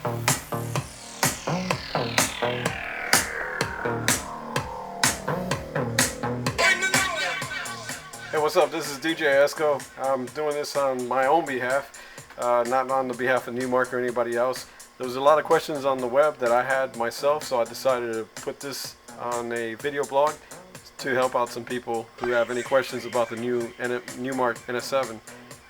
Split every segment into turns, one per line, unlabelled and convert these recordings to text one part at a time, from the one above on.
Hey, what's up? This is DJ Esco. I'm doing this on my own behalf, not on the behalf of Numark or anybody else. There was a lot of questions on the web that I had myself, so I decided to put this on a video blog to help out some people who have any questions about the new Numark NS7.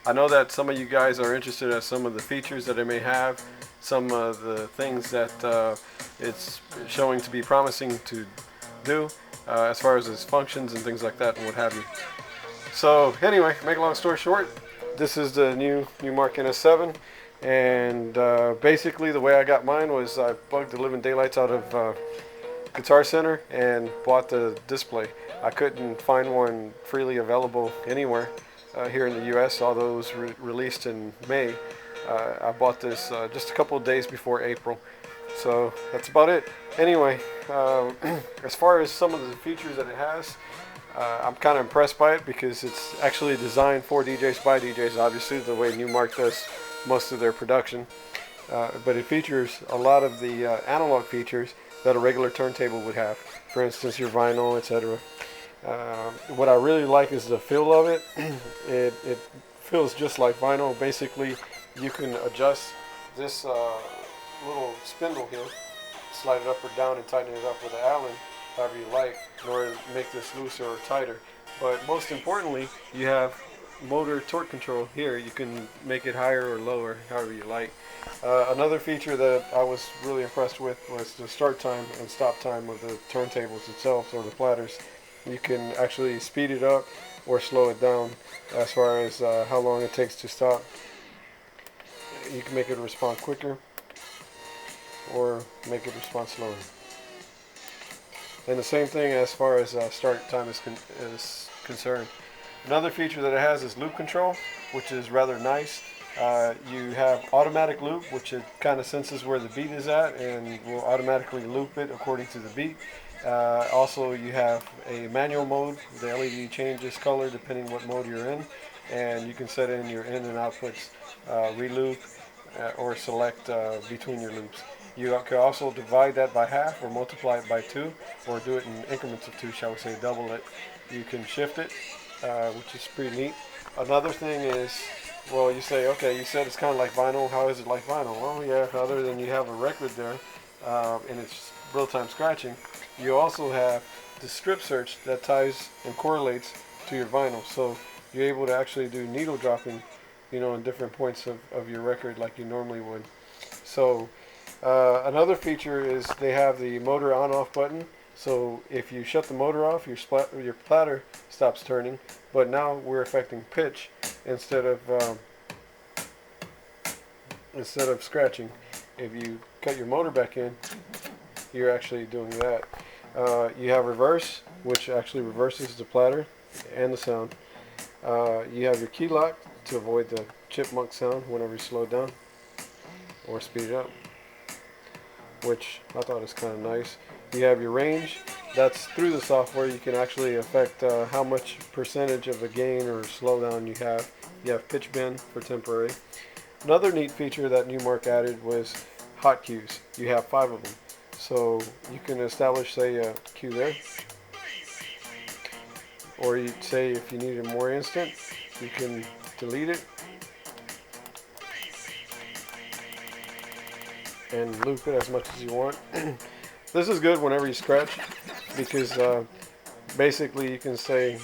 I know that some of you guys are interested in some of the features that it may have, some of the things that it's showing to be promising to do as far as its functions and things like that and what have you. So anyway, make a long story short, this is the new Numark NS7, and basically the way I got mine was I bugged the living daylights out of Guitar Center and bought the display. I couldn't find one freely available anywhere here in the US, although it was released in May. I bought this just a couple of days before April. So that's about it. Anyway, as far as some of the features that it has, I'm kind of impressed by it because it's actually designed for DJs by DJs, obviously, the way Numark does most of their production. But it features a lot of the analog features that a regular turntable would have. For instance, your vinyl, etc. What I really like is the feel of it. It feels just like vinyl. Basically, you can adjust this little spindle here, slide it up or down and tighten it up with an Allen, however you like, in order to make this looser or tighter. But most importantly, you have motor torque control here. You can make it higher or lower, however you like. Another feature that I was really impressed with was the start time and stop time of the turntables itself, or the platters. You can actually speed it up or slow it down as far as how long it takes to stop. You can make it respond quicker or make it respond slower. And the same thing as far as start time is concerned. Another feature that it has is loop control, which is rather nice. You have automatic loop, which it kind of senses where the beat is at and will automatically loop it according to the beat. Also, you have a manual mode. The LED changes color depending what mode you're in, and you can set in your in and outputs, reloop, or select between your loops. You can also divide that by half or multiply it by 2, or do it in increments of 2, shall we say, double it. You can shift it, which is pretty neat. Another thing is, well, you say, okay, you said it's kind of like vinyl. How is it like vinyl? Well, yeah, other than you have a record there and it's real-time scratching, you also have the strip search that ties and correlates to your vinyl. So you're able to actually do needle dropping, in different points of your record like you normally would. So another feature is they have the motor on-off button. So if you shut the motor off, your platter stops turning. But now we're affecting pitch instead of scratching. If you cut your motor back in, you're actually doing that. You have reverse, which actually reverses the platter and the sound. You have your key lock to avoid the chipmunk sound whenever you slow it down or speed it up, which I thought is kind of nice. You have your range. That's through the software. You can actually affect how much percentage of the gain or slowdown you have. You have pitch bend for temporary. Another neat feature that Numark added was hot cues. You have 5 of them. So you can establish, say, a cue there. Or you say if you need it more instant, you can delete it and loop it as much as you want. This is good whenever you scratch, because basically you can say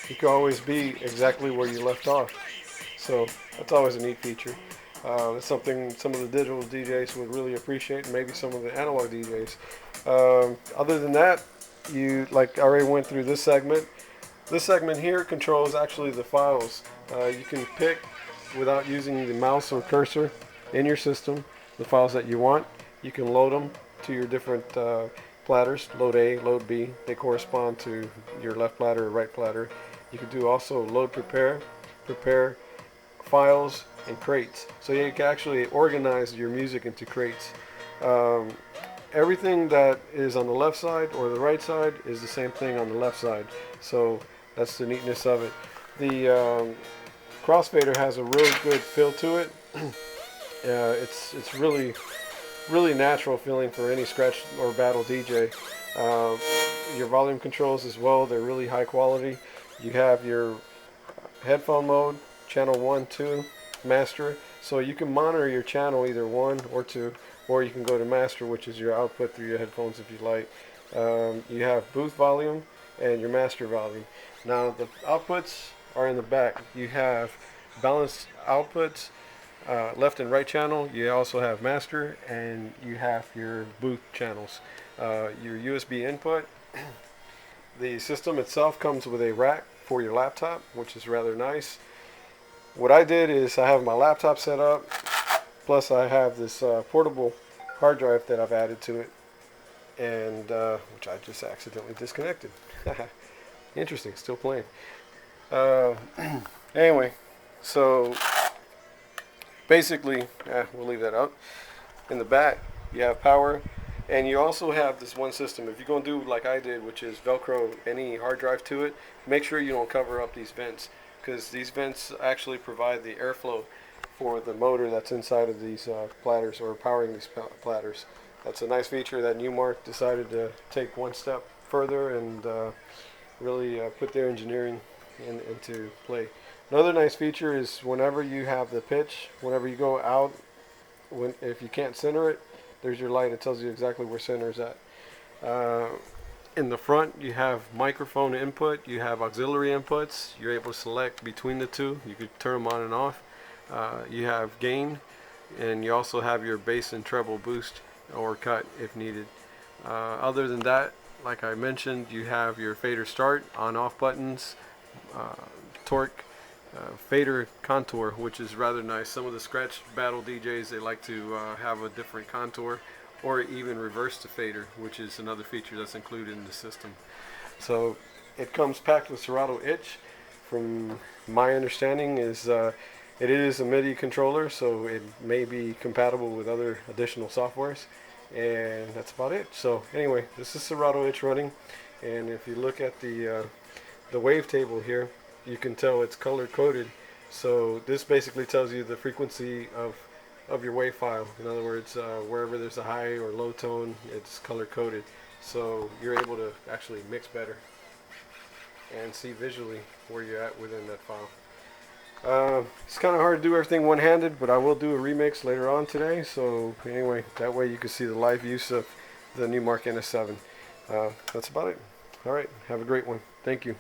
you can always be exactly where you left off. So that's always a neat feature. That's something some of the digital DJs would really appreciate, and maybe some of the analog DJs. Other than that, like I already went through this segment. This segment here controls actually the files. You can pick, without using the mouse or cursor in your system, the files that you want. You can load them to your different platters. Load A, load B. They correspond to your left platter or right platter. You can do also load prepare files, and crates. So you can actually organize your music into crates. everything that is on the left side or the right side is the same thing on the left side. So that's the neatness of it. The crossfader has a really good feel to it. It's really natural feeling for any scratch or battle DJ. Your volume controls as well, they're really high quality. You have your headphone mode, channel 1, 2, master. So you can monitor your channel either 1 or 2, or you can go to master, which is your output through your headphones if you like. You have booth volume and your master volume. Now the outputs are in the back. You have balanced outputs, left and right channel. You also have master, and you have your booth channels. Your USB input. The system itself comes with a rack for your laptop, which is rather nice. What I did is I have my laptop set up, plus I have this portable hard drive that I've added to it, and which I just accidentally disconnected. Interesting, still playing. Anyway, so basically, we'll leave that out. In the back, you have power, and you also have this one system. If you're going to do like I did, which is Velcro any hard drive to it, make sure you don't cover up these vents, because these vents actually provide the airflow for the motor that's inside of these platters, or powering these platters. That's a nice feature that Numark decided to take one step further and really put their engineering into play. Another nice feature is whenever you have the pitch, whenever you go out, if you can't center it, there's your light. It tells you exactly where center is at. In the front, you have microphone input, you have auxiliary inputs. You're able to select between the two. You could turn them on and off. You have gain, and you also have your bass and treble boost or cut if needed. Other than that, like I mentioned, you have your fader start, on-off buttons, torque, fader contour, which is rather nice. Some of the scratch battle DJs, they like to have a different contour, or even reverse the fader, which is another feature that's included in the system. So it comes packed with Serato itch. From my understanding is it is a MIDI controller, so it may be compatible with other additional softwares, and that's about it. So anyway, this is Serato itch running, and if you look at the wavetable here, you can tell it's color coded. So this basically tells you the frequency of your wave file. In other words, wherever there's a high or low tone, it's color coded. So you're able to actually mix better and see visually where you're at within that file. It's kind of hard to do everything one-handed, but I will do a remix later on today. So anyway, that way you can see the live use of the Numark NS7. That's about it. All right, have a great one. Thank you.